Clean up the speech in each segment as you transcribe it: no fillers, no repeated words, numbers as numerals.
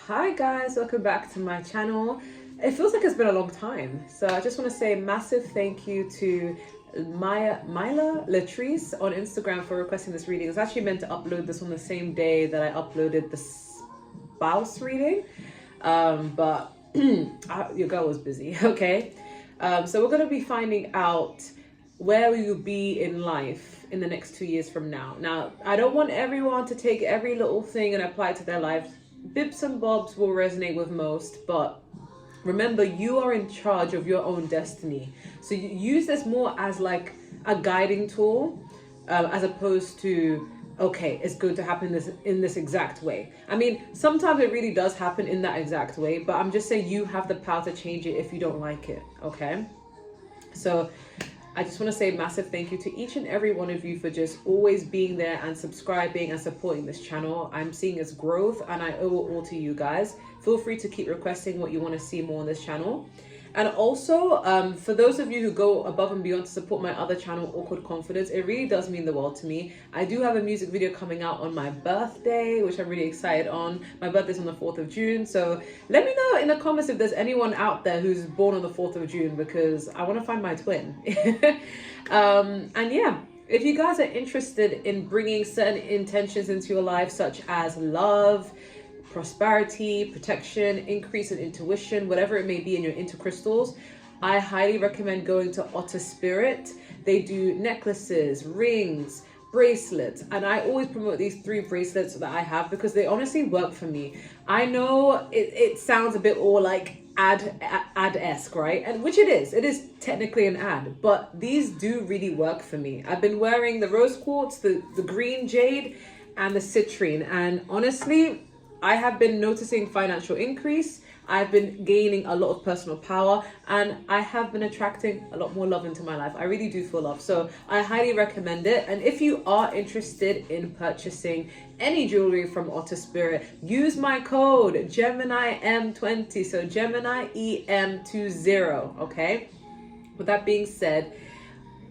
Hi guys, welcome back to my channel. It feels like it's been a long time, so I just want to say a massive thank you to Myla Latrice on Instagram for requesting this reading. I was actually meant to upload this on the same day that I uploaded the spouse reading, but your girl was busy. Okay, so we're going to be finding out where we will be in life in the next 2 years from now. Now, I don't want everyone to take every little thing and apply it to their lives. Bits and bobs will resonate with most, but remember, you are in charge of your own destiny. So you use this more as like a guiding tool, as opposed to, okay, it's going to happen in this exact way. I mean, sometimes it really does happen in that exact way, but I'm just saying you have the power to change it if you don't like it. Okay, so I just want to say a massive thank you to each and every one of you for just always being there and subscribing and supporting this channel. I'm seeing its growth and I owe it all to you guys. Feel free to keep requesting what you want to see more on this channel. And also, for those of you who go above and beyond to support my other channel, Awkward Confidence, it really does mean the world to me. I do have a music video coming out on my birthday, which I'm really excited on. My birthday's on the 4th of June. So let me know in the comments if there's anyone out there who's born on the 4th of June, because I want to find my twin. And yeah, if you guys are interested in bringing certain intentions into your life, such as love, prosperity, protection, increase in intuition, whatever it may be in your intercrystals, I highly recommend going to Otter Spirit. They do necklaces, rings, bracelets, and I always promote these 3 bracelets that I have because they honestly work for me. I know it sounds a bit all like ad-esque, right? And which it is technically an ad, but these do really work for me. I've been wearing the rose quartz, the green jade, and the citrine, and honestly, I have been noticing financial increase. I've been gaining a lot of personal power, and I have been attracting a lot more love into my life. I really do feel love. So I highly recommend it. And if you are interested in purchasing any jewelry from Otter Spirit, use my code Gemini M20. So Gemini EM20. Okay. With that being said,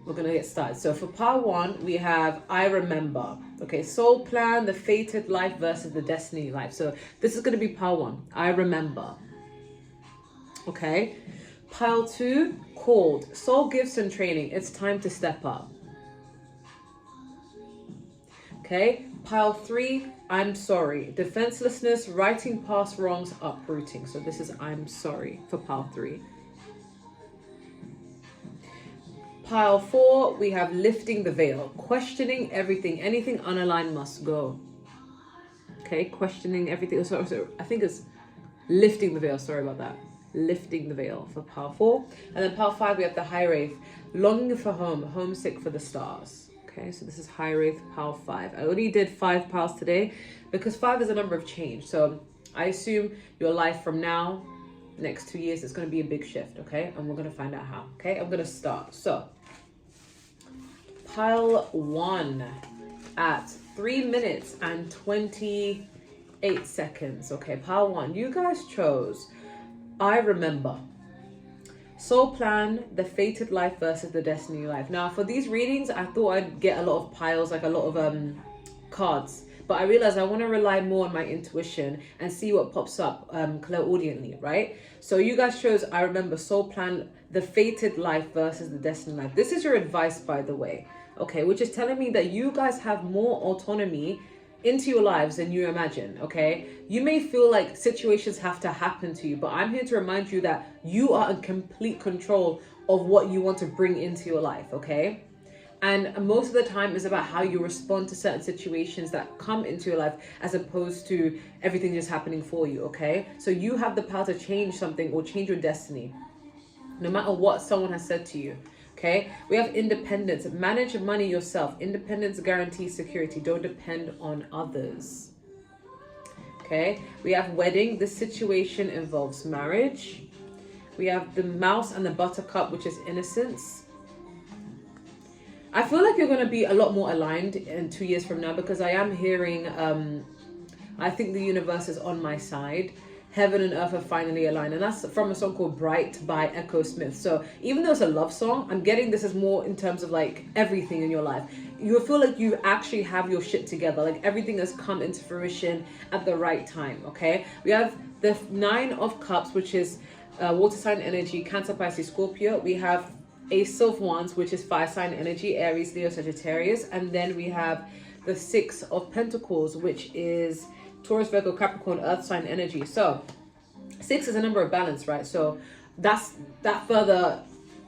we're going to get started. So for part 1, we have I Remember. Okay, soul plan, the fated life versus the destiny life. So this is going to be part 1, I Remember. Okay, pile 2, called soul gifts and training. It's time to step up. Okay, pile 3, I'm sorry. Defenselessness, righting past wrongs, uprooting. So this is I'm sorry for pile 3. Pile 4, we have lifting the veil, questioning everything, anything unaligned must go. Okay, questioning everything. So I think it's lifting the veil. Sorry about that. Lifting the veil for pile 4. And then pile 5, we have the Hiraeth, longing for home, homesick for the stars. Okay, so this is Hiraeth, pile 5. I only did 5 piles today because 5 is a number of change. So I assume your life from now, next 2 years, is going to be a big shift. Okay, and we're going to find out how. Okay, I'm going to start. So pile 1 at 3 minutes and 28 seconds. Okay, pile 1, you guys chose I Remember. Soul plan, the fated life versus the destiny life. Now for these readings, I thought I'd get a lot of piles, like a lot of cards, but I realized I want to rely more on my intuition and see what pops up clairaudiently, right? So you guys chose I Remember, soul plan, the fated life versus the destiny life. This is your advice, by the way. Okay, which is telling me that you guys have more autonomy into your lives than you imagine. Okay, you may feel like situations have to happen to you, but I'm here to remind you that you are in complete control of what you want to bring into your life. Okay, and most of the time is about how you respond to certain situations that come into your life, as opposed to everything just happening for you. Okay, so you have the power to change something or change your destiny, no matter what someone has said to you. Okay, we have independence. Manage money yourself. Independence guarantees security. Don't depend on others. Okay, we have wedding. This situation involves marriage. We have the mouse and the buttercup, which is innocence. I feel like you're going to be a lot more aligned in 2 years from now, because I am hearing, I think the universe is on my side. heaven and earth have finally aligned. And that's from a song called Bright by Echo Smith. So even though it's a love song, I'm getting this as more in terms of like everything in your life. You feel like you actually have your shit together. Like everything has come into fruition at the right time, okay? We have the Nine of Cups, which is water sign energy, Cancer, Pisces, Scorpio. We have Ace of Wands, which is fire sign energy, Aries, Leo, Sagittarius. And then we have the Six of Pentacles, which is Taurus, Virgo, Capricorn, earth sign energy. So 6 is a number of balance, right? So that further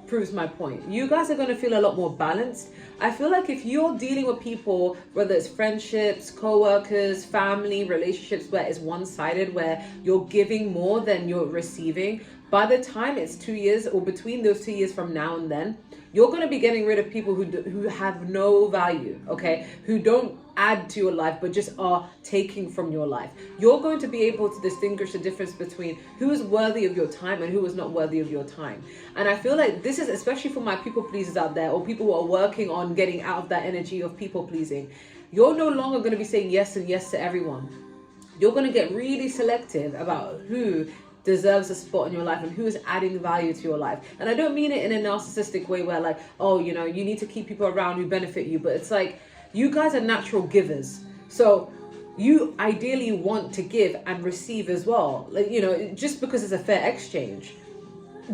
proves my point. You guys are going to feel a lot more balanced. I feel like if you're dealing with people, whether it's friendships, co-workers, family, relationships, where it's one-sided, where you're giving more than you're receiving, by the time it's 2 years, or between those 2 years from now and then, you're going to be getting rid of people who have no value, okay? Who don't add to your life, but just are taking from your life. You're going to be able to distinguish the difference between who is worthy of your time and who is not worthy of your time. And I feel like this is especially for my people pleasers out there, or people who are working on getting out of that energy of people pleasing. You're no longer going to be saying yes and yes to everyone. You're going to get really selective about who deserves a spot in your life and who is adding value to your life. And I don't mean it in a narcissistic way where like, oh, you know, you need to keep people around who benefit you, but it's like, you guys are natural givers. So you ideally want to give and receive as well. Like, you know, just because it's a fair exchange.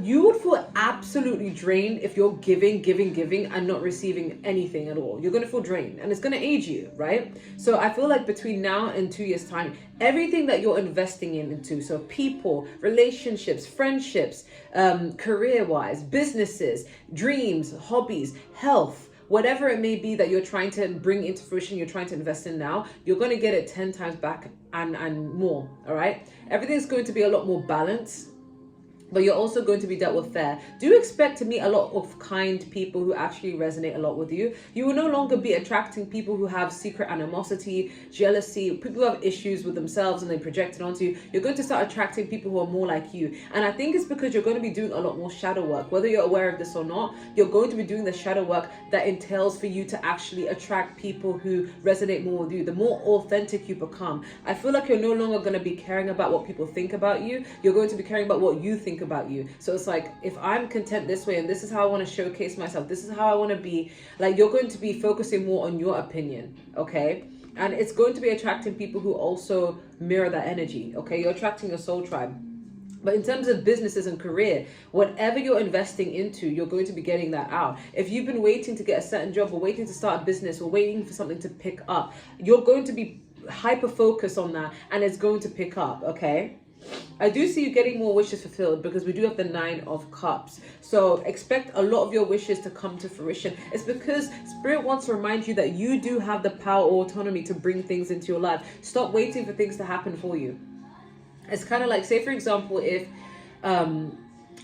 You would feel absolutely drained if you're giving and not receiving anything at all. You're going to feel drained and it's going to age you, right? So I feel like between now and 2 years time, everything that you're investing into, so people, relationships, friendships, career-wise, businesses, dreams, hobbies, health, whatever it may be that you're trying to bring into fruition, you're trying to invest in now, you're going to get it 10 times back and more, all right? Everything's going to be a lot more balanced, but you're also going to be dealt with fair. Do expect to meet a lot of kind people who actually resonate a lot with you. You will no longer be attracting people who have secret animosity, jealousy, people who have issues with themselves and they project it onto you. You're going to start attracting people who are more like you. And I think it's because you're going to be doing a lot more shadow work. Whether you're aware of this or not, you're going to be doing the shadow work that entails for you to actually attract people who resonate more with you. The more authentic you become, I feel like you're no longer going to be caring about what people think about you. You're going to be caring about what you think about you. So it's like, if I'm content this way and this is how I want to showcase myself, this is how I want to be, like, you're going to be focusing more on your opinion, okay? And it's going to be attracting people who also mirror that energy, okay? You're attracting a soul tribe. But in terms of businesses and career, whatever you're investing into, you're going to be getting that out. If you've been waiting to get a certain job or waiting to start a business or waiting for something to pick up, you're going to be hyper focused on that and it's going to pick up, okay? I do see you getting more wishes fulfilled because we do have the 9 of Cups. So expect a lot of your wishes to come to fruition. It's because Spirit wants to remind you that you do have the power or autonomy to bring things into your life. Stop waiting for things to happen for you. It's kind of like, say for example, if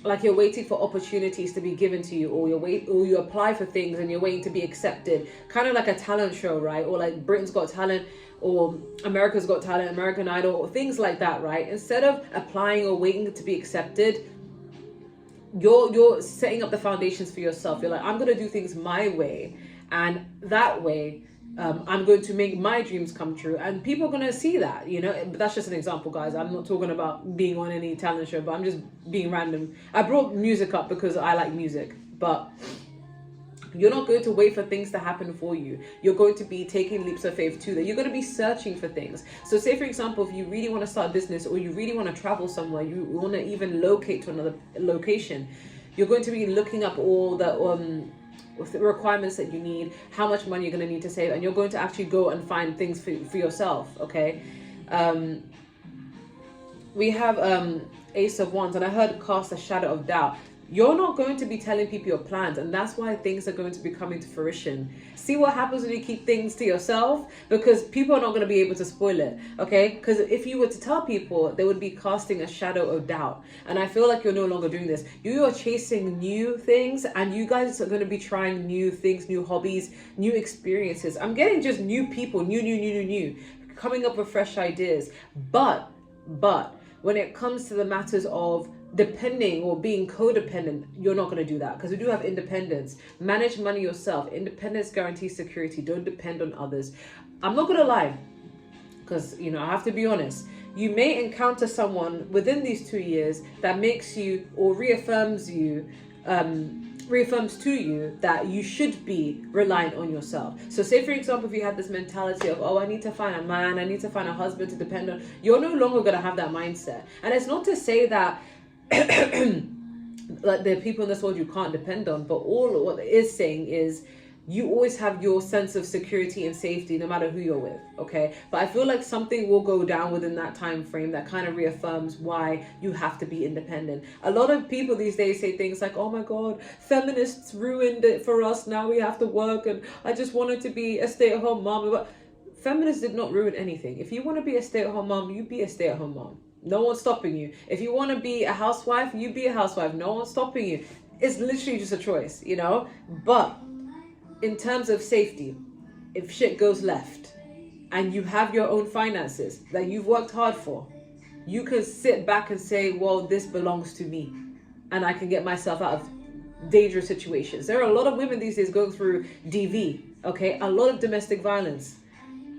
like you're waiting for opportunities to be given to you, or you apply for things and you're waiting to be accepted, kind of like a talent show, right? Or like Britain's Got Talent, or America's Got Talent, American Idol, or things like that, right? Instead of applying or waiting to be accepted, you're setting up the foundations for yourself. You're like, I'm going to do things my way, and that way I'm going to make my dreams come true, and people are going to see that, you know. But that's just an example, guys. I'm not talking about being on any talent show, but I'm just being random. I brought music up because I like music, but you're not going to wait for things to happen for you. You're going to be taking leaps of faith too. That you're going to be searching for things. So say for example, if you really want to start a business, or you really want to travel somewhere, you want to even locate to another location, you're going to be looking up all the requirements that you need, how much money you're going to need to save, and you're going to actually go and find things for yourself, okay? We have Ace of Wands, and I heard cast a shadow of doubt. You're not going to be telling people your plans, and that's why things are going to be coming to fruition. See what happens when you keep things to yourself, because people are not going to be able to spoil it, okay? Because if you were to tell people, they would be casting a shadow of doubt. And I feel like you're no longer doing this. You are chasing new things, and you guys are going to be trying new things, new hobbies, new experiences. I'm getting just new people, new, coming up with fresh ideas. But when it comes to the matters of depending or being codependent, you're not going to do that, because we do have independence. Manage money yourself. Independence guarantees security. Don't depend on others. I'm not going to lie, because, you know, I have to be honest. you may encounter someone within these 2 years that makes you or reaffirms to you that you should be reliant on yourself. So say, for example, if you had this mentality of, oh, I need to find a man, I need to find a husband to depend on, you're no longer going to have that mindset. And it's not to say that like there are people in this world you can't depend on, but all what it is saying is you always have your sense of security and safety no matter who you're with, okay? But I feel like something will go down within that time frame that kind of reaffirms why you have to be independent. A lot of people these days say things like, oh my God, feminists ruined it for us, now we have to work, and I just wanted to be a stay-at-home mom. But feminists did not ruin anything. If you want to be a stay-at-home mom, you be a stay-at-home mom. No one's stopping you. If you want to be a housewife, you be a housewife. No one's stopping you. It's literally just a choice, you know? But in terms of safety, if shit goes left and you have your own finances that you've worked hard for, you can sit back and say, well, this belongs to me and I can get myself out of dangerous situations. There are a lot of women these days going through DV, okay? A lot of domestic violence.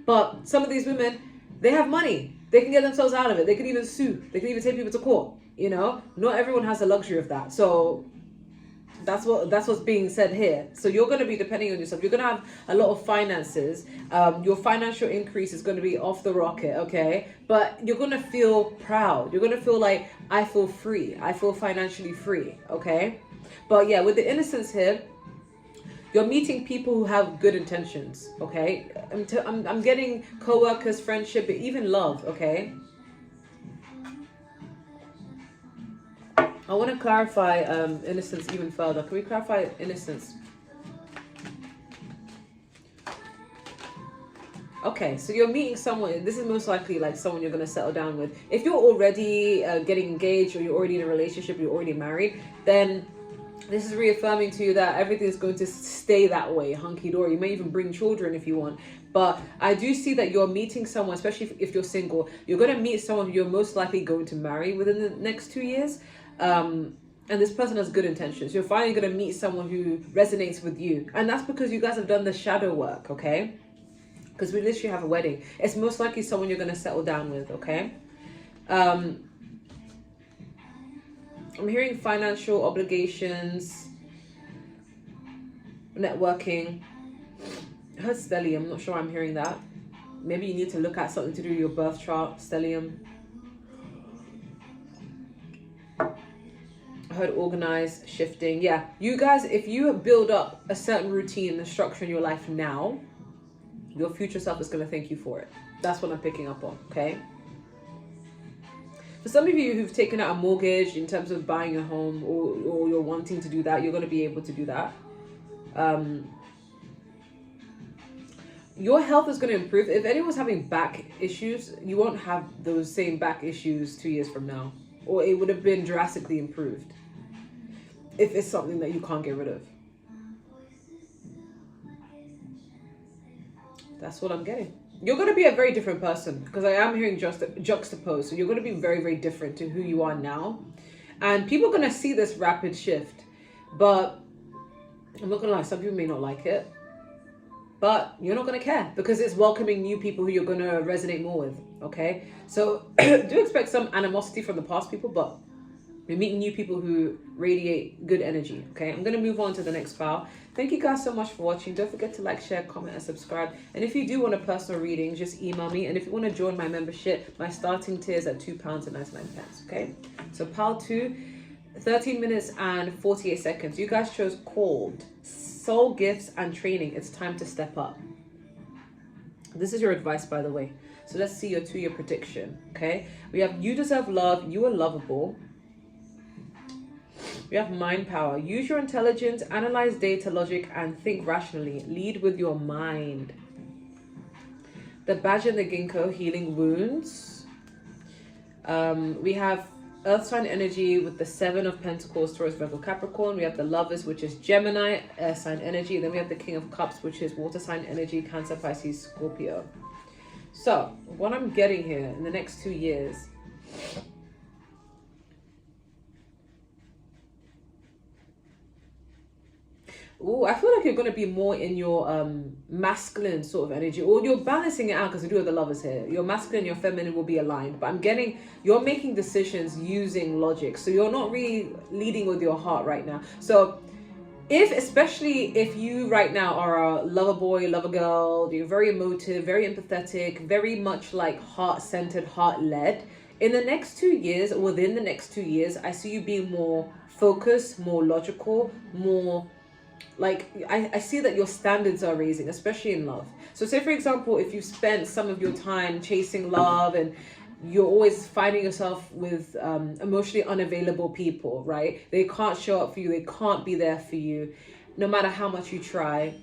But some of these women, they have money. They can get themselves out of it. They can even sue. They can even take people to court, you know? Not everyone has the luxury of that. So that's what's being said here. So you're going to be depending on yourself. You're going to have a lot of finances. Your financial increase is going to be off the rocket, okay? But you're going to feel proud. You're going to feel like, I feel free. I feel financially free, okay? But yeah, with the innocence here, you're meeting people who have good intentions, okay? I'm getting co-workers, friendship, but even love, okay? I want to clarify innocence even further. Can we clarify innocence? Okay, so you're meeting someone. This is most likely like someone you're going to settle down with. If you're already getting engaged or you're already in a relationship, you're already married, then this is reaffirming to you that everything is going to stay that way, hunky-dory. You may even bring children if you want. But I do see that you're meeting someone, especially if you're single, you're going to meet someone who you're most likely going to marry within the next 2 years. And this person has good intentions. You're finally going to meet someone who resonates with you. And that's because you guys have done the shadow work, okay? Because we literally have a wedding. It's most likely someone you're going to settle down with, okay? I'm hearing financial obligations, networking. I heard stellium. I'm not sure I'm hearing that. Maybe you need to look at something to do with your birth chart, stellium. I heard organized, shifting. Yeah, you guys, if you build up a certain routine and structure in your life now, your future self is going to thank you for it. That's what I'm picking up on, okay? For some of you who've taken out a mortgage in terms of buying a home or you're wanting to do that, you're going to be able to do that. Your health is going to improve. If anyone's having back issues, you won't have those same back issues 2 years from now. Or it would have been drastically improved if it's something that you can't get rid of. That's what I'm getting. You're going to be a very different person because I am hearing juxtaposed. So you're going to be very, very different to who you are now. And people are going to see this rapid shift. But I'm not going to lie, some people may not like it. But you're not going to care because it's welcoming new people who you're going to resonate more with, okay? So do expect some animosity from the past people, but you're meeting new people who radiate good energy, okay? I'm going to move on to the next file. Thank you guys so much for watching. Don't forget to like, share, comment, and subscribe. And if you do want a personal reading, just email me. And if you want to join my membership, my starting tier is at £2.99, okay? So pile 2, 13 minutes and 48 seconds. You guys chose called soul gifts and training. It's time to step up. This is your advice, by the way. So let's see your 2-year prediction, okay? We have you deserve love. You are lovable. We have mind power. Use your intelligence, analyze data, logic, and think rationally. Lead with your mind. The badger and the ginkgo, healing wounds. We have Earth sign energy with the 7 of Pentacles, Taurus, Virgo, Capricorn. We have the Lovers, which is Gemini, air sign energy. Then we have the King of Cups, which is water sign energy, Cancer, Pisces, Scorpio. So what I'm getting here in the next 2 years, Oh, I feel like you're going to be more in your masculine sort of energy, or you're balancing it out because we do have the lovers here. Your masculine, your feminine will be aligned, but I'm getting you're making decisions using logic, so you're not really leading with your heart right now. So especially if you right now are a lover boy, lover girl, you're very emotive, very empathetic, very much like heart-centered, heart-led, in the next 2 years, within the next 2 years, I see you being more focused, more logical, more like I see that your standards are raising, especially in love. So say for example, if you've spent some of your time chasing love and you're always finding yourself with emotionally unavailable people, right? They can't show up for you, they can't be there for you no matter how much you try,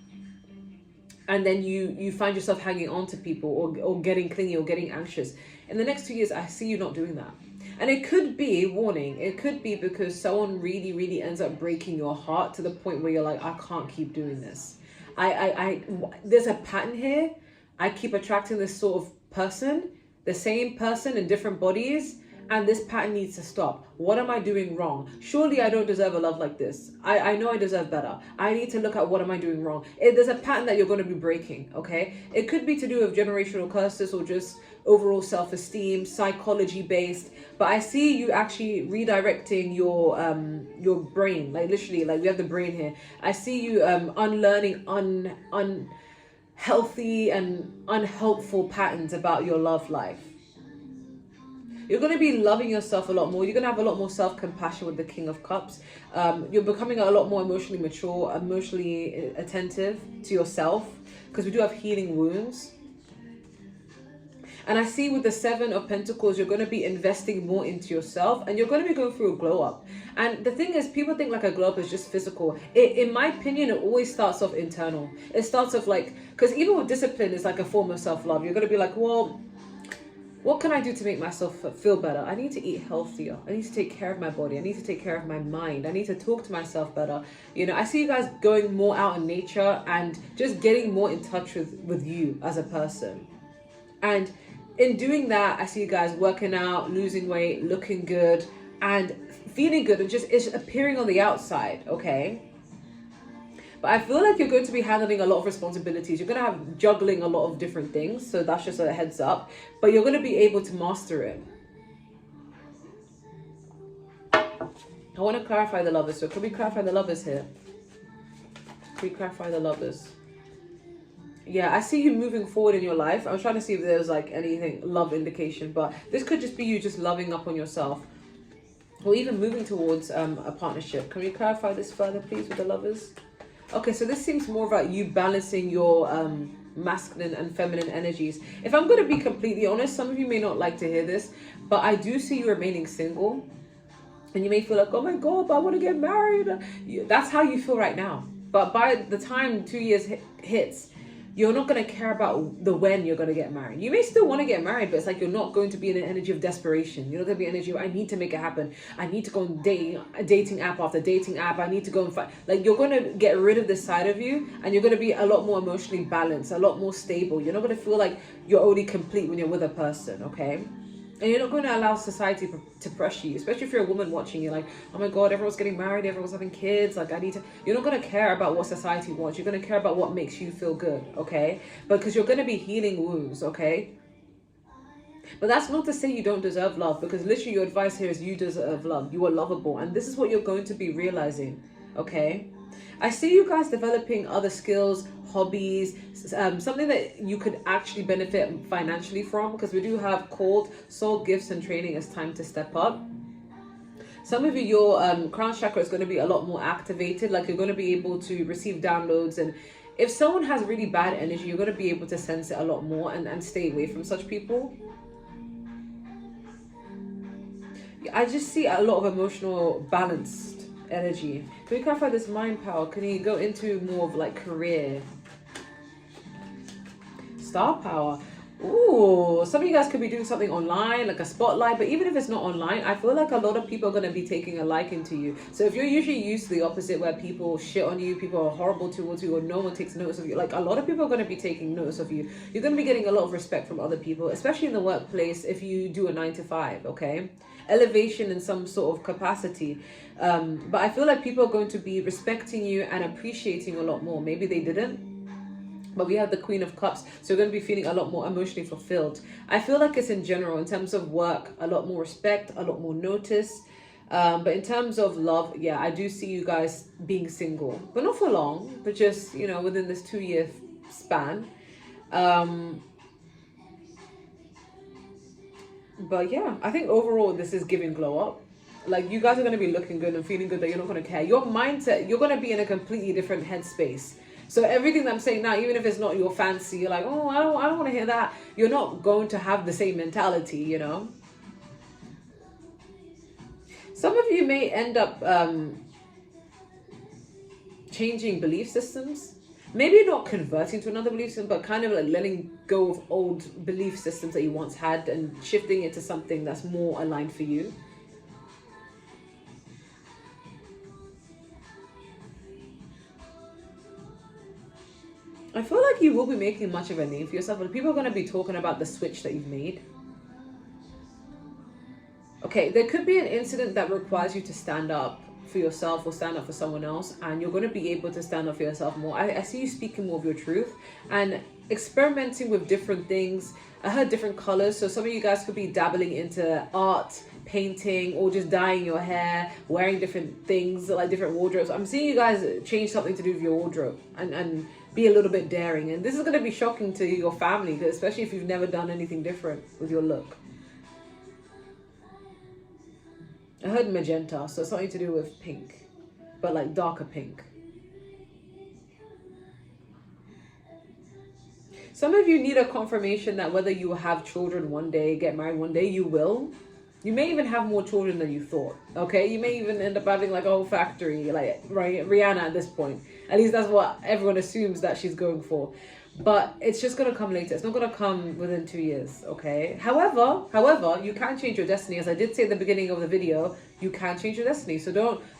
and then you find yourself hanging on to people, or getting clingy or getting anxious. In the next 2 years, I see you not doing that. And it could be, warning, it could be because someone really, really ends up breaking your heart to the point where you're like, I can't keep doing this. There's a pattern here. I keep attracting this sort of person, the same person in different bodies, and this pattern needs to stop. What am I doing wrong? Surely I don't deserve a love like this. I know I deserve better. I need to look at what am I doing wrong. There's a pattern that you're going to be breaking, okay? It could be to do with generational curses or just overall self-esteem, psychology based, but I see you actually redirecting your brain, like literally, like we have the brain here. I see you unlearning unhealthy and unhelpful patterns about your love life. You're going to be loving yourself a lot more. You're going to have a lot more self-compassion with the King of Cups. You're becoming a lot more emotionally mature, emotionally attentive to yourself, because we do have healing wounds. And I see with the Seven of Pentacles, you're going to be investing more into yourself, and you're going to be going through a glow up. And the thing is, people think like a glow up is just physical. In my opinion, it always starts off internal. It starts off like, because even with discipline, it's like a form of self-love. You're going to be like, well, what can I do to make myself feel better? I need to eat healthier. I need to take care of my body. I need to take care of my mind. I need to talk to myself better. You know, I see you guys going more out in nature and just getting more in touch with you as a person. And in doing that, I see you guys working out, losing weight, looking good, and feeling good, and just it's appearing on the outside, okay? But I feel like you're going to be handling a lot of responsibilities. You're going to have juggling a lot of different things. So that's just a heads up. But you're going to be able to master it. I want to clarify the lovers. So can we clarify the lovers here? Can we clarify the lovers? Yeah, I see you moving forward in your life. I was trying to see if there's like anything, love indication. But this could just be you just loving up on yourself. Or even moving towards a partnership. Can we clarify this further, please, with the lovers? Okay, so this seems more about you balancing your masculine and feminine energies. If I'm going to be completely honest, some of you may not like to hear this, but I do see you remaining single. And you may feel like, oh my God, but I want to get married. That's how you feel right now. But by the time 2 years hits, you're not going to care about the when you're going to get married. You may still want to get married, but it's like you're not going to be in an energy of desperation. You're not going to be an energy of, I need to make it happen. I need to go on dating app after dating app. I need to go and fight. Like, you're going to get rid of this side of you, and you're going to be a lot more emotionally balanced, a lot more stable. You're not going to feel like you're only complete when you're with a person, okay? And you're not going to allow society to pressure you, especially if you're a woman watching. You're like, oh my God, everyone's getting married, everyone's having kids. Like, you're not going to care about what society wants. You're going to care about what makes you feel good, okay? Because you're going to be healing wounds, okay? But that's not to say you don't deserve love, because literally your advice here is you deserve love. You are lovable. And this is what you're going to be realizing, okay? I see you guys developing other skills, hobbies, something that you could actually benefit financially from, because we do have called soul gifts and training as time to step up. Some of you, your crown chakra is going to be a lot more activated, like you're going to be able to receive downloads, and if someone has really bad energy, you're going to be able to sense it a lot more and stay away from such people. I just see a lot of emotional balanced energy. Can we clarify this mind power? Can you go into more of like career? Star power. Ooh, some of you guys could be doing something online, like a spotlight, but even if it's not online, I feel like a lot of people are going to be taking a liking to you. So if you're usually used to the opposite, where people shit on you, people are horrible towards you, or no one takes notice of you, like a lot of people are going to be taking notice of you. You're going to be getting a lot of respect from other people, especially in the workplace if you do a 9 to 5, okay? Elevation in some sort of capacity. But I feel like people are going to be respecting you and appreciating a lot more. Maybe they didn't. But we have the Queen of Cups, so you're going to be feeling a lot more emotionally fulfilled. I feel like it's in general, in terms of work, a lot more respect, a lot more notice. But in terms of love, yeah, I do see you guys being single. But not for long, but just, you know, within this 2-year span. But yeah, I think overall this is giving glow up. Like, you guys are going to be looking good and feeling good that you're not going to care. Your mindset, you're going to be in a completely different headspace. So everything that I'm saying now, even if it's not your fancy, you're like, oh, I don't want to hear that. You're not going to have the same mentality, you know. Some of you may end up changing belief systems. Maybe not converting to another belief system, but kind of like letting go of old belief systems that you once had and shifting it to something that's more aligned for you. I feel like you will be making much of a name for yourself, but people are going to be talking about the switch that you've made. Okay, there could be an incident that requires you to stand up for yourself or stand up for someone else, and you're going to be able to stand up for yourself more. I see you speaking more of your truth and experimenting with different things. I heard different colors, so some of you guys could be dabbling into art, painting, or just dyeing your hair, wearing different things, like different wardrobes. I'm seeing you guys change something to do with your wardrobe and be a little bit daring. And this is going to be shocking to your family, especially if you've never done anything different with your look. I heard magenta, so something to do with pink, but like darker pink. Some of you need a confirmation that whether you will have children one day, get married one day, you will. You may even have more children than you thought, okay? You may even end up having like a whole factory, like Rihanna at this point. At least that's what everyone assumes that she's going for. But it's just going to come later. It's not going to come within 2 years, okay? However, you can change your destiny. As I did say at the beginning of the video, you can change your destiny. So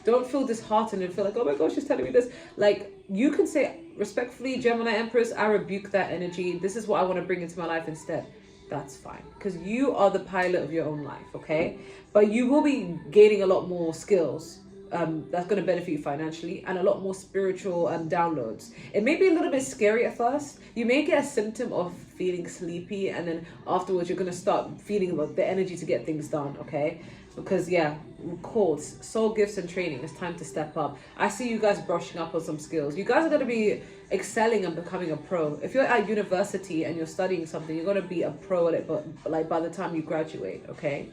don't feel disheartened and feel like, oh my gosh, she's telling me this. Like, you can say, respectfully, Gemini Empress, I rebuke that energy. This is what I want to bring into my life instead. That's fine, because you are the pilot of your own life, okay? But you will be gaining a lot more skills that's going to benefit you financially, and a lot more spiritual downloads. It may be a little bit scary at first. You may get a symptom of feeling sleepy, and then afterwards you're going to start feeling the energy to get things done, okay? Because yeah, calls, soul gifts and training, it's time to step up. I see you guys brushing up on some skills. You guys are going to be excelling and becoming a pro. If you're at university and you're studying something, you're going to be a pro at it, but like by the time you graduate, okay?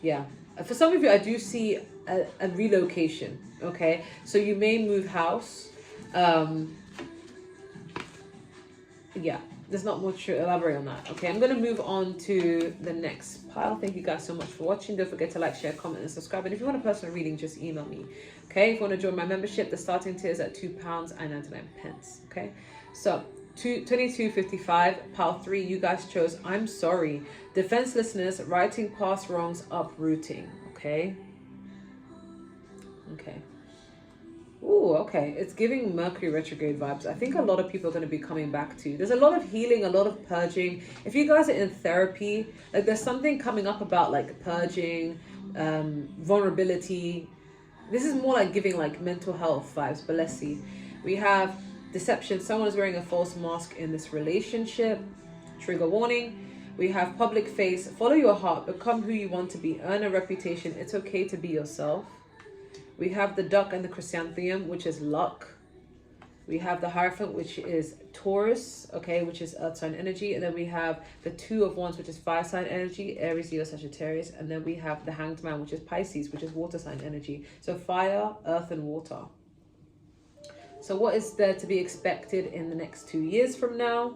Yeah, for some of you, I do see a relocation, okay? So you may move house. Yeah, there's not much to elaborate on that, okay? I'm going to move on to the next pile. Thank you guys so much for watching. Don't forget to like, share, comment, and subscribe. And if you want a personal reading, just email me, okay? If you want to join my membership, the starting tier is at £2.99, okay? So 2255, pile 3, you guys chose I'm sorry. Defenselessness, righting past wrongs, uprooting. Okay. Ooh, okay. It's giving Mercury retrograde vibes. I think a lot of people are going to be coming back to you. There's a lot of healing, a lot of purging. If you guys are in therapy, like there's something coming up about like purging, vulnerability. This is more like giving like mental health vibes. Balesi. We have deception. Someone is wearing a false mask in this relationship. Trigger warning. We have public face. Follow your heart. Become who you want to be. Earn a reputation. It's okay to be yourself. We have the duck and the chrysanthemum, which is luck. We have the Hierophant, which is Taurus, okay, which is earth sign energy. And then we have the Two of Wands, which is fire sign energy, Aries, Leo, Sagittarius. And then we have the Hanged Man, which is Pisces, which is water sign energy. So fire, earth, and water. So what is there to be expected in the next 2 years from now?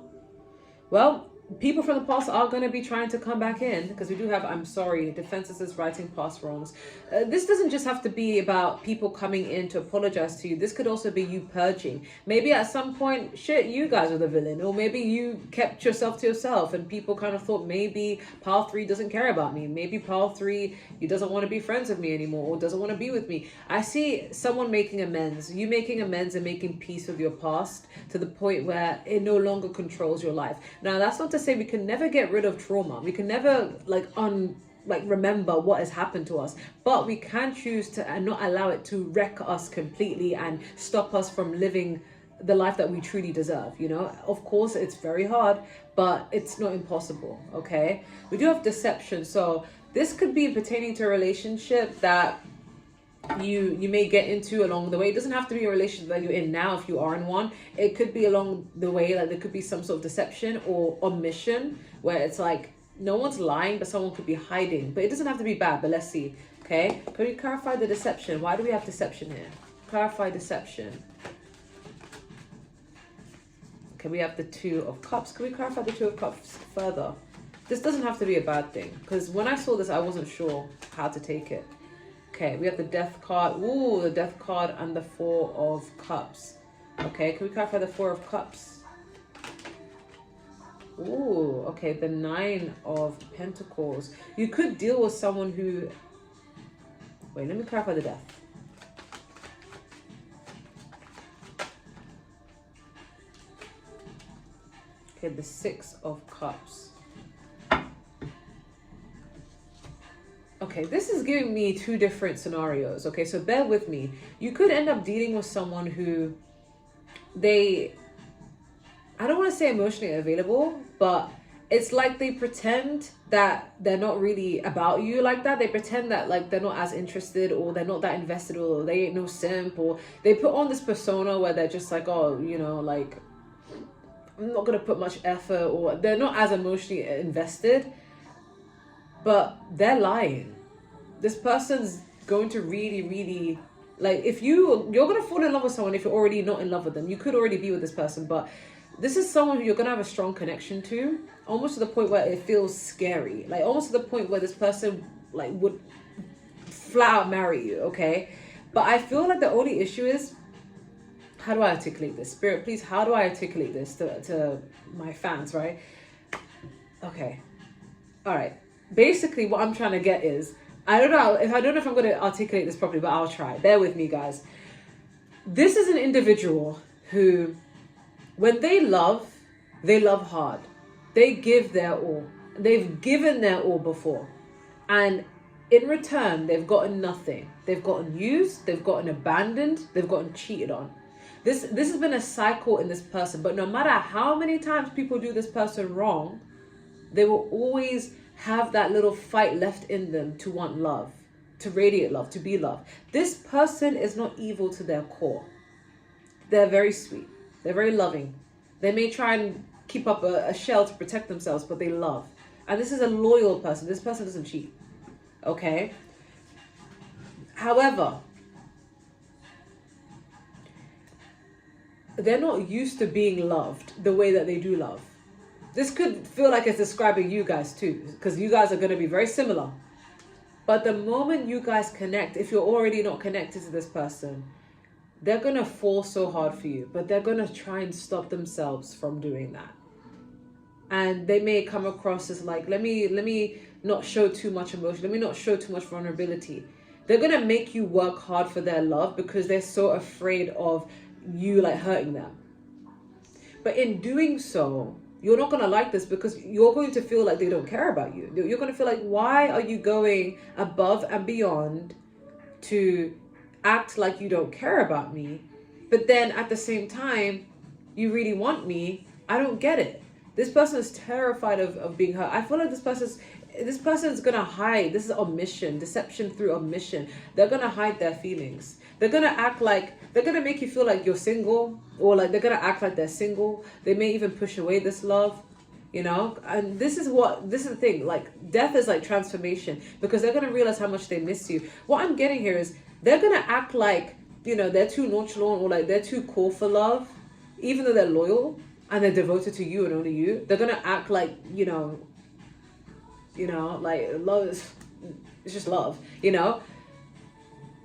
Well, people from the past are going to be trying to come back in, because we do have, I'm sorry, defenses is righting past wrongs. This doesn't just have to be about people coming in to apologize to you. This could also be you purging. Maybe at some point, shit, you guys are the villain, or maybe you kept yourself to yourself and people kind of thought maybe pile 3 doesn't care about me. Maybe pile 3, he doesn't want to be friends with me anymore, or doesn't want to be with me. I see someone making amends, you making amends and making peace with your past to the point where it no longer controls your life. Now, that's not to say we can never get rid of trauma. We can never remember what has happened to us, but we can choose to and not allow it to wreck us completely and stop us from living the life that we truly deserve. You know, of course it's very hard, but it's not impossible. Okay, we do have deception, so this could be pertaining to a relationship that you may get into along the way. It doesn't have to be a relationship that you're in now if you are in one. It could be along the way, like there could be some sort of deception or omission where it's like no one's lying but someone could be hiding, but it doesn't have to be bad. But let's see. Okay, can we clarify the deception? Why do we have deception here? Clarify deception. Okay, we have the 2 of Cups. Can we clarify the 2 of Cups further? This doesn't have to be a bad thing, because when I saw this I wasn't sure how to take it. Okay, we have the Death card. Ooh, the Death card and the 4 of Cups. Okay, can we clarify the 4 of Cups? Ooh, okay, the 9 of Pentacles. You could deal with someone who... Wait, let me clarify the Death. Okay, the 6 of Cups. Okay, this is giving me 2 different scenarios. Okay, so bear with me. You could end up dealing with someone who I don't want to say emotionally available, but it's like they pretend that they're not really about you like that. They pretend that like they're not as interested, or they're not that invested, or they ain't no simp, or they put on this persona where they're just like, oh, you know, like I'm not going to put much effort, or they're not as emotionally invested. But they're lying. This person's going to really, really, like, if you're going to fall in love with someone if you're already not in love with them. You could already be with this person, but this is someone who you're going to have a strong connection to, almost to the point where it feels scary. Like, almost to the point where this person, like, would flat out marry you, okay? But I feel like the only issue is, how do I articulate this? Spirit, please, how do I articulate this to my fans, right? Okay. All right. Basically, what I'm trying to get is, I don't know if I'm going to articulate this properly, but I'll try. Bear with me, guys. This is an individual who, when they love hard. They give their all. They've given their all before. And in return, they've gotten nothing. They've gotten used, they've gotten abandoned, they've gotten cheated on. This has been a cycle in this person, but no matter how many times people do this person wrong, they will always have that little fight left in them to want love, to radiate love, to be loved. This person is not evil to their core. They're very sweet. They're very loving. They may try and keep up a shell to protect themselves, but they love. And this is a loyal person. This person doesn't cheat. Okay? However, they're not used to being loved the way that they do love. This could feel like it's describing you guys too, because you guys are going to be very similar. But the moment you guys connect, if you're already not connected to this person, they're going to fall so hard for you, but they're going to try and stop themselves from doing that. And they may come across as like, let me not show too much emotion. Let me not show too much vulnerability. They're going to make you work hard for their love because they're so afraid of you like hurting them. But in doing so, you're not going to like this because you're going to feel like they don't care about you. You're going to feel like, why are you going above and beyond to act like you don't care about me? But then at the same time, you really want me. I don't get it. This person is terrified of being hurt. I feel like this person's going to hide. This is omission, deception through omission. They're going to hide their feelings. They're going to act like, they're going to make you feel like you're single, or like they're going to act like they're single. They may even push away this love, you know? And this is the thing, like death is like transformation, because they're going to realize how much they miss you. What I'm getting here is they're going to act like, you know, they're too nonchalant or like they're too cool for love, even though they're loyal. and they're devoted to you and only you, they're gonna act like, like love is, it's just love,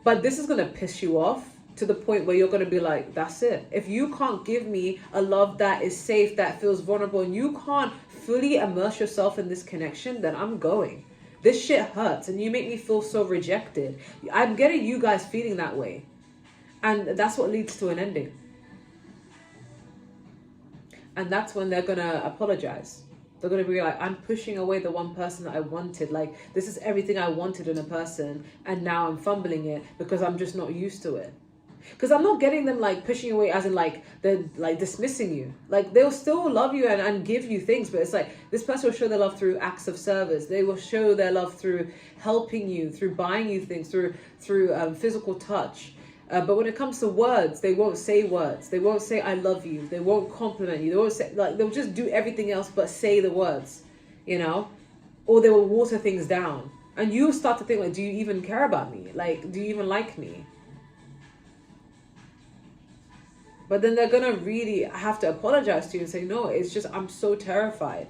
But this is gonna piss you off to the point where you're gonna be like, that's it. If you can't give me a love that is safe, that feels vulnerable, and you can't fully immerse yourself in this connection, then I'm going. This shit hurts, and you make me feel so rejected. I'm getting you guys feeling that way. And that's what leads to an ending. And that's when they're gonna apologize. They're gonna be like, I'm pushing away the one person that I wanted. Like, this is everything I wanted in a person, and now I'm fumbling it because I'm just not used to it. Because I'm not getting them like pushing away as in like they're like dismissing you. Like, they'll still love you and give you things, but it's like this person will show their love through acts of service. They will show their love through helping you, through buying you things, through physical touch. But when it comes to words, they won't say words. They won't say I love you. They won't compliment you. They won't say, like, they'll just do everything else but say the words, or they will water things down. And you start to think, like, do you even care about me? Like, do you even like me? But then they're gonna really have to apologize to you and say, no, it's just I'm so terrified.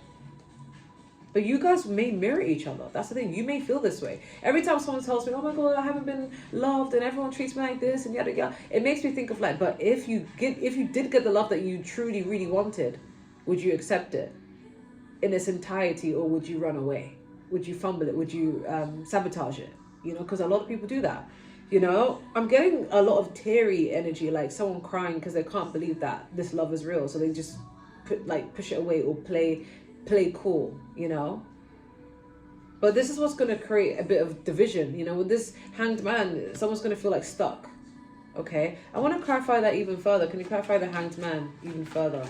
But you guys may mirror each other. That's the thing. You may feel this way. Every time someone tells me, oh my God, I haven't been loved and everyone treats me like this and yada yada, it makes me think of like, but if you did get the love that you truly, really wanted, would you accept it in its entirety, or would you run away? Would you fumble it? Would you sabotage it? Because a lot of people do that. I'm getting a lot of teary energy, like someone crying because they can't believe that this love is real. So they just push it away or play cool, But this is what's going to create a bit of division, with this Hanged Man. Someone's going to feel like stuck. Okay, I want to clarify that even further. Can you clarify the Hanged Man even further?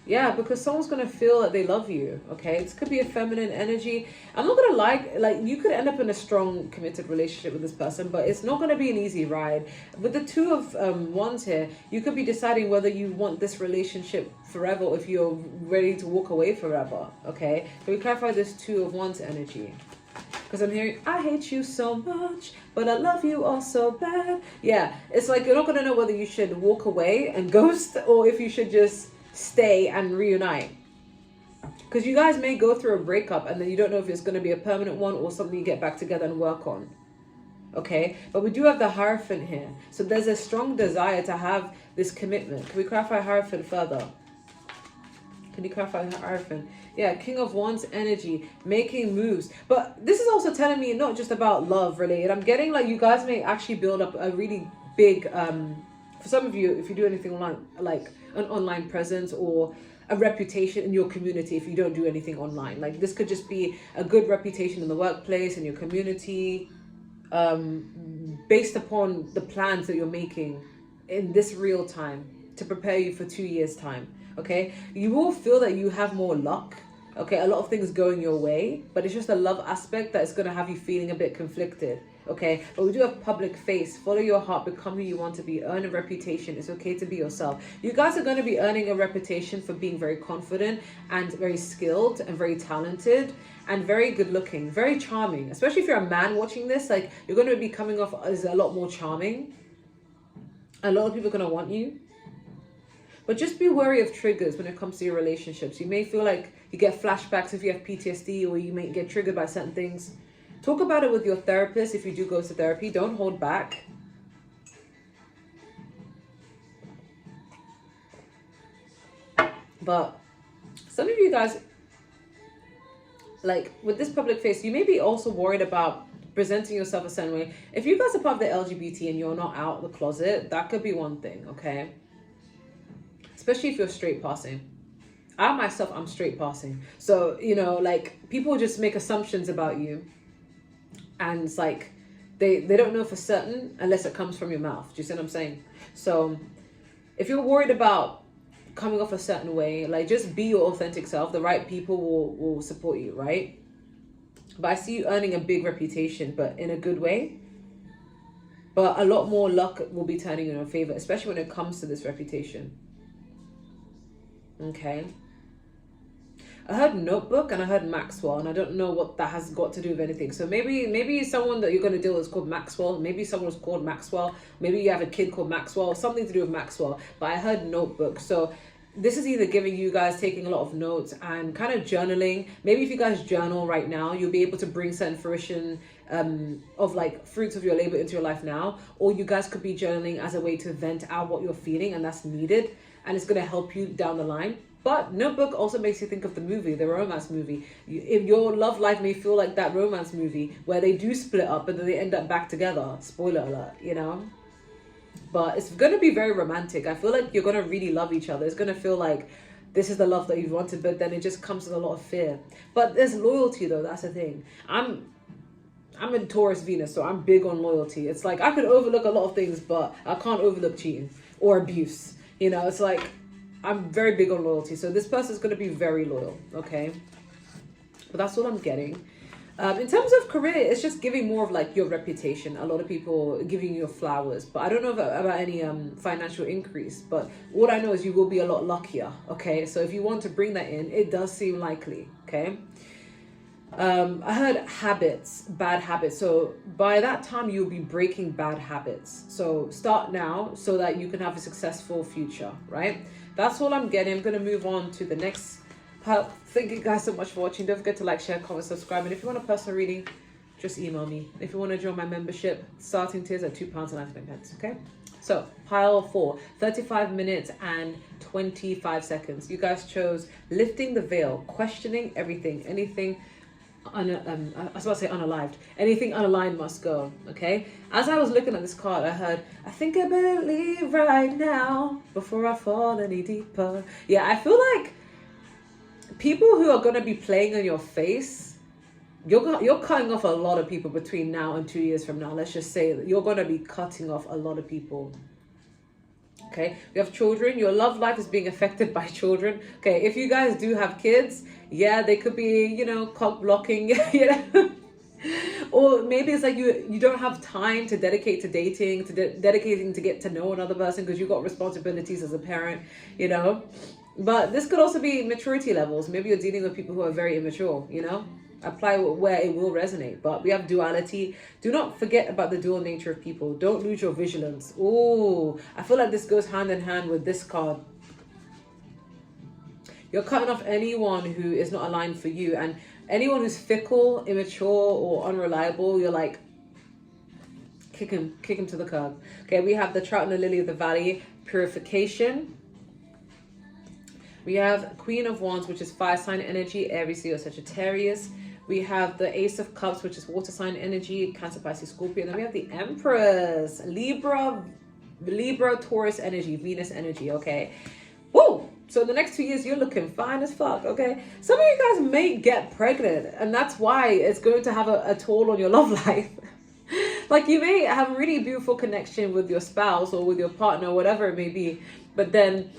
Yeah, because someone's going to feel that they love you, okay? This could be a feminine energy. I'm not going to like you could end up in a strong, committed relationship with this person, but it's not going to be an easy ride. With the Two of Wands here, you could be deciding whether you want this relationship forever or if you're ready to walk away forever, okay? Can we clarify this Two of Wands energy? Because I'm hearing, I hate you so much, but I love you all so bad. Yeah, it's like you're not going to know whether you should walk away and ghost or if you should just stay and reunite, because you guys may go through a breakup and then you don't know if it's going to be a permanent one or something you get back together and work on. Okay, but we do have the Hierophant here, so there's a strong desire to have this commitment. Can we clarify Hierophant further? Can you clarify Hierophant? Yeah, King of Wands energy, making moves. But this is also telling me not just about love related. I'm getting like you guys may actually build up a really big for some of you, if you do anything online, like an online presence or a reputation in your community, if you don't do anything online. Like, this could just be a good reputation in the workplace, in your community, based upon the plans that you're making in this real time to prepare you for 2 years' time. Okay, you will feel that you have more luck. Okay, a lot of things going your way, but it's just a love aspect that is going to have you feeling a bit conflicted. Okay, but we do have public face. Follow your heart, become who you want to be, earn a reputation. It's okay to be yourself. You guys are going to be earning a reputation for being very confident and very skilled and very talented and very good looking, very charming. Especially if you're a man watching this, like, you're going to be coming off as a lot more charming. A lot of people are going to want you. But just be wary of triggers when it comes to your relationships. You may feel like you get flashbacks if you have PTSD, or you may get triggered by certain things. Talk about it with your therapist if you do go to therapy. Don't hold back. But some of you guys, like with this public face, you may be also worried about presenting yourself a certain way. If you guys are part of the LGBT and you're not out of the closet, that could be one thing, okay? Especially if you're straight passing. I myself, I'm straight passing. So, like, people just make assumptions about you. And it's like, they don't know for certain unless it comes from your mouth. Do you see what I'm saying? So, if you're worried about coming off a certain way, like, just be your authentic self. The right people will support you, right? But I see you earning a big reputation, but in a good way. But a lot more luck will be turning in your favor, especially when it comes to this reputation. Okay. I heard notebook and I heard Maxwell, and I don't know what that has got to do with anything. So maybe someone that you're going to deal with is called Maxwell. Maybe someone was called Maxwell. Maybe you have a kid called Maxwell. Something to do with Maxwell. But I heard notebook. So this is either giving you guys taking a lot of notes and kind of journaling. Maybe if you guys journal right now, you'll be able to bring certain fruition of like fruits of your labor into your life now. Or you guys could be journaling as a way to vent out what you're feeling, and that's needed, and it's going to help you down the line. But notebook also makes you think of the movie, the romance movie. If your love life may feel like that romance movie where they do split up but then they end up back together. Spoiler alert, you know? But it's going to be very romantic. I feel like you're going to really love each other. It's going to feel like this is the love that you've wanted, but then it just comes with a lot of fear. But there's loyalty though, that's the thing. I'm in Taurus Venus, so I'm big on loyalty. It's like I could overlook a lot of things, but I can't overlook cheating or abuse. You know, it's like I'm very big on loyalty. So this person's going to be very loyal, okay? But that's what I'm getting. In terms of career, it's just giving more of like your reputation. A lot of people giving you flowers, but I don't know about any financial increase. But what I know is you will be a lot luckier, okay? So if you want to bring that in, it does seem likely, okay? I heard habits, bad habits. So by that time, you'll be breaking bad habits. So start now so that you can have a successful future, right? That's all I'm getting. I'm going to move on to the next part. Thank you guys so much for watching. Don't forget to like, share, comment, subscribe. And if you want a personal reading, just email me. If you want to join my membership, starting tiers at £2.99, okay? So pile 4, 35 minutes and 25 seconds. You guys chose lifting the veil, questioning everything, anything I was about to say unalived. Anything unaligned must go, okay? As I was looking at this card, I heard, I think I better leave right now before I fall any deeper. Yeah, I feel like people who are going to be playing on your face, you're cutting off a lot of people between now and 2 years from now. Let's just say that you're going to be cutting off a lot of people. Okay, we have children. Your love life is being affected by children. Okay, if you guys do have kids, yeah, they could be, you know, cock blocking, you know. Or maybe it's like you don't have time to dedicate to dating, dedicating to get to know another person because you've got responsibilities as a parent, you know. But this could also be maturity levels. Maybe you're dealing with people who are very immature, you know. Apply where it will resonate. But we have duality. Do not forget about the dual nature of people. Don't lose your vigilance. Oh, I feel like this goes hand in hand with this card. You're cutting off anyone who is not aligned for you, and anyone who's fickle, immature, or unreliable, you're like, kick him to the curb. Okay, we have the trout and the lily of the valley, purification. We have Queen of Wands, which is fire sign energy, Aries, Leo, Sagittarius. We have the Ace of Cups, which is water sign energy, Cancer, Pisces, Scorpio. And then we have the Empress, Libra, Taurus energy, Venus energy, okay? Woo! So in the next 2 years, you're looking fine as fuck, okay? Some of you guys may get pregnant, and that's why it's going to have a toll on your love life. Like, you may have a really beautiful connection with your spouse or with your partner, whatever it may be, but then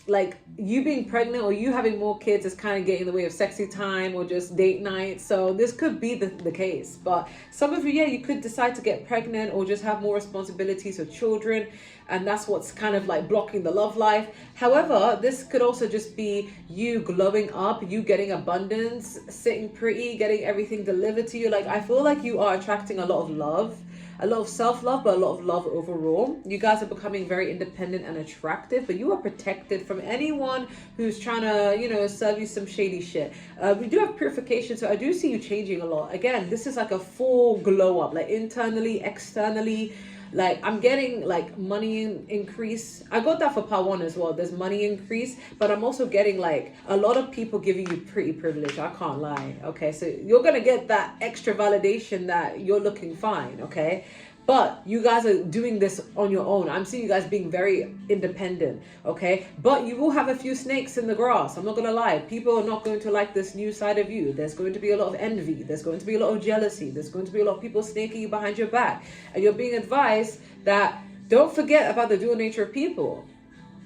like you being pregnant or you having more kids is kind of getting in the way of sexy time or just date night. So this could be the case. But some of you, yeah, you could decide to get pregnant or just have more responsibilities with children. And that's what's kind of like blocking the love life. However, this could also just be you glowing up, you getting abundance, sitting pretty, getting everything delivered to you. Like, I feel like you are attracting a lot of love. A lot of self-love, but a lot of love overall. You guys are becoming very independent and attractive, but you are protected from anyone who's trying to, you know, serve you some shady shit. We do have purification, so I do see you changing a lot. Again, this is like a full glow up, like internally, externally. Like, I'm getting like money increase. I got that for part 1 as well. There's money increase, but I'm also getting like a lot of people giving you pretty privilege. I can't lie. Okay, so you're gonna get that extra validation that you're looking fine. Okay, but you guys are doing this on your own. I'm seeing you guys being very independent. Okay, but you will have a few snakes in the grass. I'm not gonna lie. People are not going to like this new side of you. There's going to be a lot of envy. There's going to be a lot of jealousy. There's going to be a lot of people snaking you behind your back. And you're being advised that don't forget about the dual nature of people.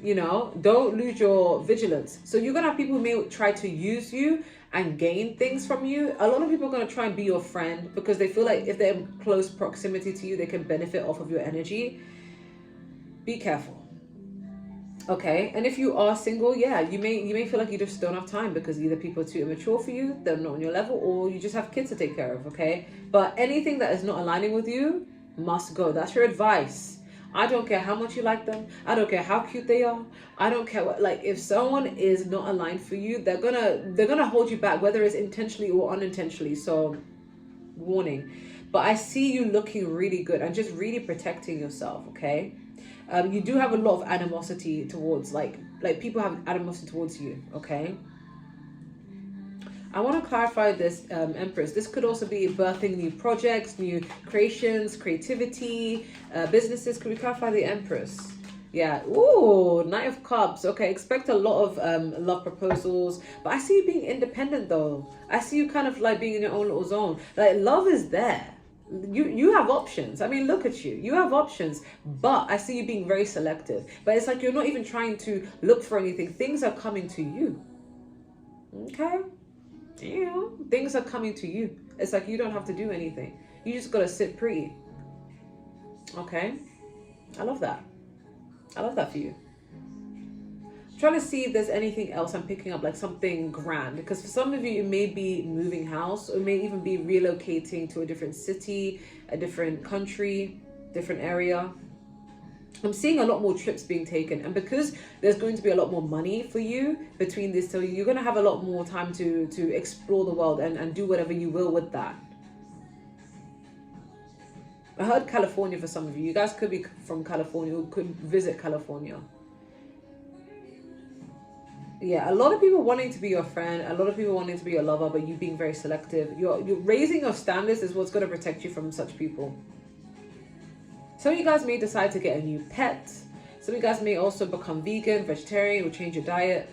You know, don't lose your vigilance. So you're gonna have people who may try to use you and gain things from you. A lot of people are going to try and be your friend because they feel like if they're in close proximity to you, they can benefit off of your energy. Be careful. Okay, and if you are single, yeah, you may feel like you just don't have time because either people are too immature for you, they're not on your level, or you just have kids to take care of. Okay, but anything that is not aligning with you must go. That's your advice. I don't care how much you like them. I don't care how cute they are. I don't care what, like, if someone is not aligned for you, they're gonna hold you back, whether it's intentionally or unintentionally. So warning. But I see you looking really good and just really protecting yourself, okay? You do have a lot of animosity towards, like people have animosity towards you, okay? I want to clarify this, Empress. This could also be birthing new projects, new creations, creativity, businesses. Could we clarify the Empress? Yeah. Ooh, Knight of Cups. Okay, expect a lot of love proposals. But I see you being independent, though. I see you kind of like being in your own little zone. Like, love is there. You have options. I mean, look at you. You have options. But I see you being very selective. But it's like you're not even trying to look for anything. Things are coming to you. Okay? Things are coming to you. It's like you don't have to do anything. You just gotta sit pretty. Okay? I love that. I love that for you. I'm trying to see if there's anything else I'm picking up, like something grand. Because for some of you, it may be moving house, or it may even be relocating to a different city, a different country, different area. I'm seeing a lot more trips being taken, and because there's going to be a lot more money for you between this, so you're going to have a lot more time to explore the world and do whatever you will with that. I heard California for some of you. You guys could be from California or could visit California. Yeah, a lot of people wanting to be your friend, a lot of people wanting to be your lover, but you being very selective. You're raising your standards is what's going to protect you from such people. Some of you guys may decide to get a new pet. Some of you guys may also become vegan, vegetarian, or change your diet.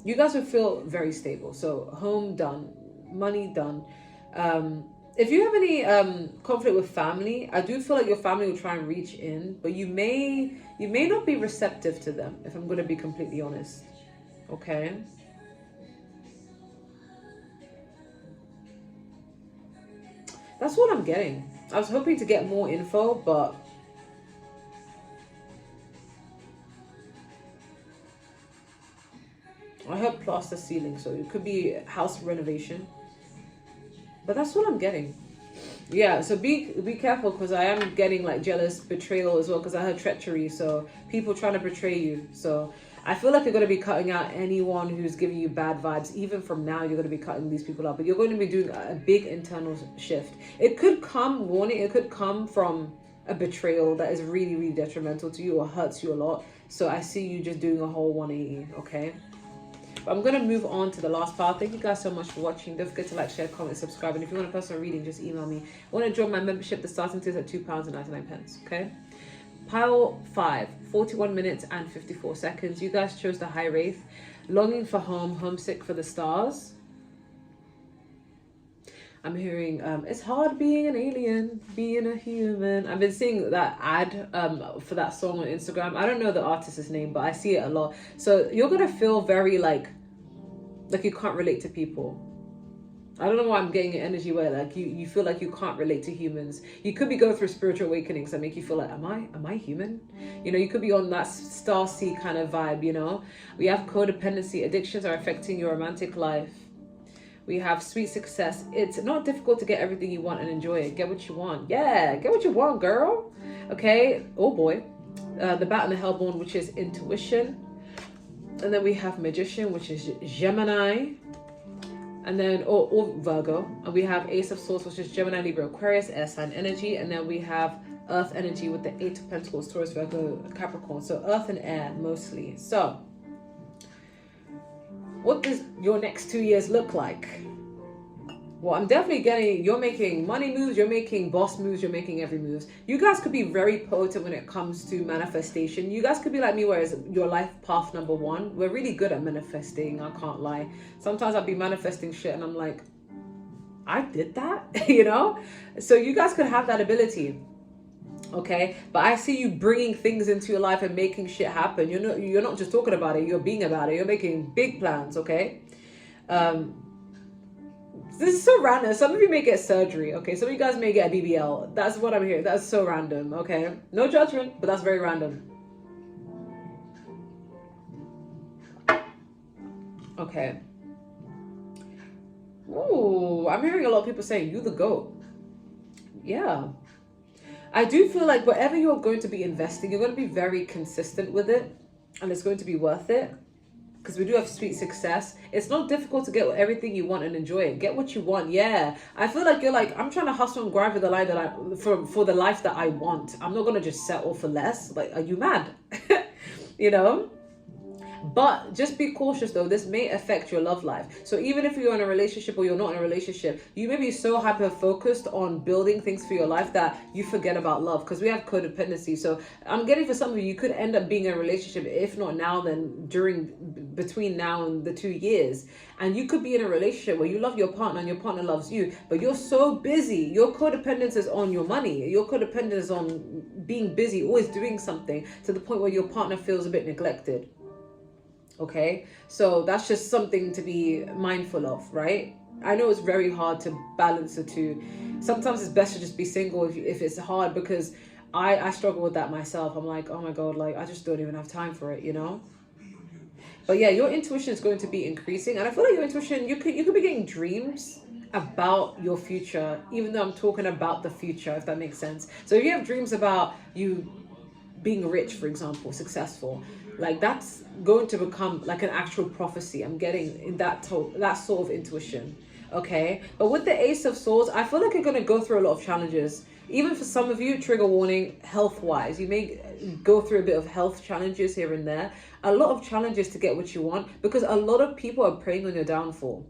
You guys will feel very stable. So home done, money done. If you have any conflict with family, I do feel like your family will try and reach in, but you may not be receptive to them, if I'm going to be completely honest. Okay? That's what I'm getting. I was hoping to get more info, but I heard plaster ceiling, so it could be house renovation. But that's what I'm getting. Yeah, so be careful, because I am getting like jealous, betrayal as well, because I heard treachery, so people trying to betray you. So I feel like you're going to be cutting out anyone who's giving you bad vibes. Even from now, you're going to be cutting these people out, but you're going to be doing a big internal shift. It could come, warning, it could come from a betrayal that is really, really detrimental to you or hurts you a lot. So I see you just doing a whole 180, okay? But I'm going to move on to the last part. Thank you guys so much for watching. Don't forget to like, share, comment, subscribe. And if you want a personal reading, just email me. I want to join my membership. The starting tier is at £2.99, okay? Pile 5, 41 minutes and 54 seconds. You guys chose the Hiraeth. Longing for home, homesick for the stars. I'm hearing, it's hard being an alien, being a human. I've been seeing that ad for that song on Instagram. I don't know the artist's name, but I see it a lot. So you're going to feel very like you can't relate to people. I don't know why I'm getting an energy where like you feel like you can't relate to humans. You could be going through spiritual awakenings that make you feel like, am I human? You know, you could be on that star sea kind of vibe, you know. We have codependency. Addictions are affecting your romantic life. We have sweet success. It's not difficult to get everything you want and enjoy it. Get what you want. Yeah, get what you want, girl. Okay. Oh boy. The Bat and the Hellborn, which is intuition. And then we have Magician, which is Gemini. And then, or Virgo. And we have Ace of Swords, which is Gemini, Libra, Aquarius, air sign energy. And then we have Earth energy with the Eight of Pentacles, Taurus, Virgo, Capricorn. So Earth and air mostly. So what does your next 2 years look like? Well, I'm definitely getting, you're making money moves, you're making boss moves, you're making every move. You guys could be very potent when it comes to manifestation. You guys could be like me, whereas your life path number 1, we're really good at manifesting, I can't lie. Sometimes I'll be manifesting shit and I'm like, I did that, you know? So you guys could have that ability. Okay, but I see you bringing things into your life and making shit happen. You're not just talking about it, you're being about it. You're making big plans, okay? This is so random. Some of you may get surgery, okay? Some of you guys may get a BBL. That's what I'm hearing. That's so random, okay? No judgment, but that's very random. Okay. Ooh, I'm hearing a lot of people saying, you the GOAT. Yeah. I do feel like whatever you're going to be investing, you're going to be very consistent with it, and it's going to be worth it. Because we do have sweet success. It's not difficult to get everything you want and enjoy it. Get what you want. Yeah, I feel like you're like, I'm trying to hustle and grind for the life that for the life that I want. I'm not gonna just settle for less. Like, are you mad? You know. But just be cautious though, this may affect your love life. So even if you're in a relationship or you're not in a relationship, you may be so hyper focused on building things for your life that you forget about love, because we have codependency. So I'm getting for some of you, you could end up being in a relationship, if not now, then between now and the 2 years. And you could be in a relationship where you love your partner and your partner loves you, but you're so busy. Your codependence is on your money. Your codependence is on being busy, always doing something, to the point where your partner feels a bit neglected. Okay, so that's just something to be mindful of, right? I know it's very hard to balance the two. Sometimes it's best to just be single if it's hard, because I struggle with that myself. I'm like, oh my God, like I just don't even have time for it, you know? But yeah, your intuition is going to be increasing. And I feel like your intuition, you could be getting dreams about your future, even though I'm talking about the future, if that makes sense. So if you have dreams about you being rich, for example, successful, like that's going to become like an actual prophecy. I'm getting in that sort of intuition. Okay, but with the Ace of Swords, I feel like you're going to go through a lot of challenges. Even for some of you, trigger warning, health wise, you may go through a bit of health challenges here and there. A lot of challenges to get what you want, because a lot of people are preying on your downfall.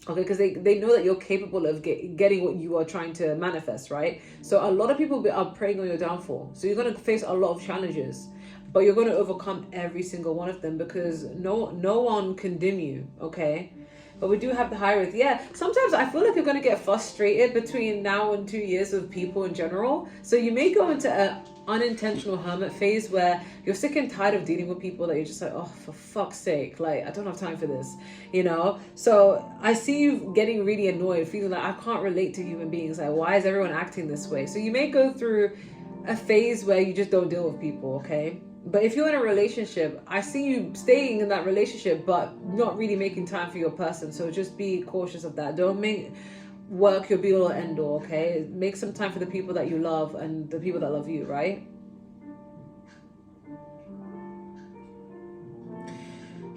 Okay, because they know that you're capable of getting what you are trying to manifest, right? So a lot of people are preying on your downfall. So you're going to face a lot of challenges, but you're going to overcome every single one of them, because no one can dim you, okay? But we do have the Hiraeth. Yeah, sometimes I feel like you're going to get frustrated between now and 2 years with people in general. So you may go into an unintentional hermit phase where you're sick and tired of dealing with people that you're just like, oh, for fuck's sake, like I don't have time for this, you know? So I see you getting really annoyed, feeling like I can't relate to human beings. Like, why is everyone acting this way? So you may go through a phase where you just don't deal with people, okay? But if you're in a relationship, I see you staying in that relationship, but not really making time for your person. So just be cautious of that. Don't make work your be all end all, okay? Make some time for the people that you love and the people that love you, right?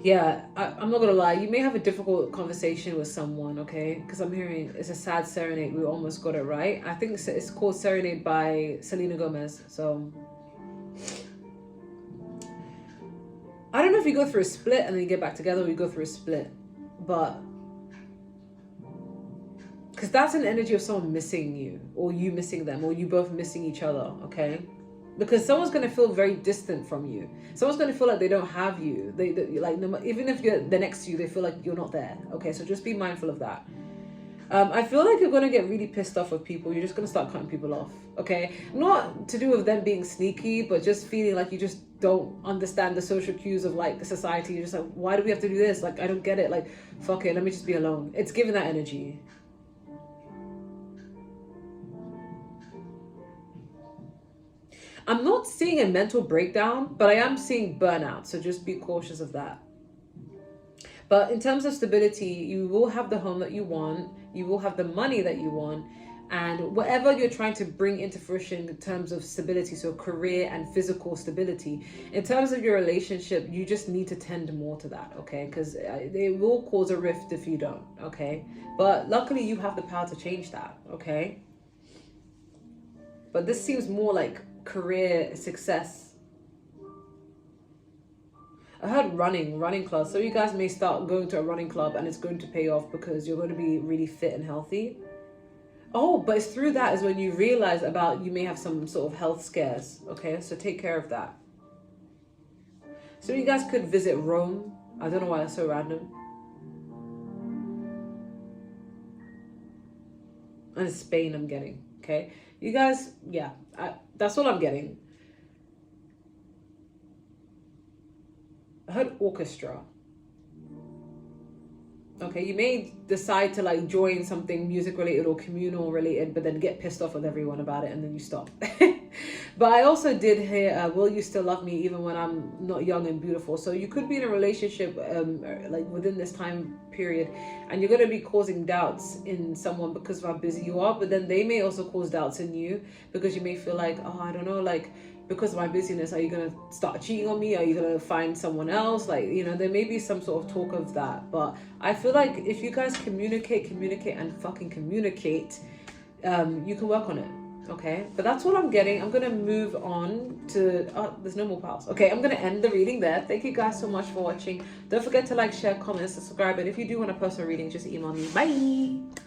Yeah, I'm not gonna lie. You may have a difficult conversation with someone, okay? Because I'm hearing it's a sad serenade. We almost got it right. I think it's called Serenade by Selena Gomez. So I don't know if you go through a split and then you get back together, or you go through a split, but because that's an energy of someone missing you, or you missing them, or you both missing each other, okay? Because someone's going to feel very distant from you. Someone's going to feel like they don't have you. They like, even if they're next to you, they feel like you're not there, okay? So just be mindful of that. I feel like you're going to get really pissed off with people. You're just going to start cutting people off, okay? Not to do with them being sneaky, but just feeling like you just don't understand the social cues of like society. You're just like, why do we have to do this? Like, I don't get it. Like, fuck it, let me just be alone. It's giving that energy. I'm not seeing a mental breakdown, but I am seeing burnout. So just be cautious of that. But in terms of stability, you will have the home that you want. You will have the money that you want. And whatever you're trying to bring into fruition in terms of stability, so career and physical stability, in terms of your relationship, you just need to tend more to that, okay? Because it will cause a rift if you don't, okay? But luckily, you have the power to change that, okay? But this seems more like career success. I heard running clubs. So you guys may start going to a running club and it's going to pay off because you're going to be really fit and healthy. Oh, but it's through that is when you realize about you may have some sort of health scares. Okay, so take care of that. So you guys could visit Rome. I don't know why that's so random. And Spain I'm getting. Okay, you guys, yeah, that's all I'm getting. I heard orchestra. Okay, you may decide to like join something music related or communal related, but then get pissed off with everyone about it and then you stop. But I also did hear, will you still love me even when I'm not young and beautiful? So you could be in a relationship like within this time period, and you're going to be causing doubts in someone because of how busy you are, but then they may also cause doubts in you because you may feel like, oh, I don't know, like, because of my busyness, are you going to start cheating on me? Are you going to find someone else? Like, you know, there may be some sort of talk of that. But I feel like if you guys communicate and fucking communicate, you can work on it. Okay, but that's what I'm getting. I'm gonna move on to there's no more pals. Okay, I'm gonna end the reading there. Thank you guys so much for watching. Don't forget to like, share, comment, and subscribe. And if you do want a personal reading, just email me. Bye.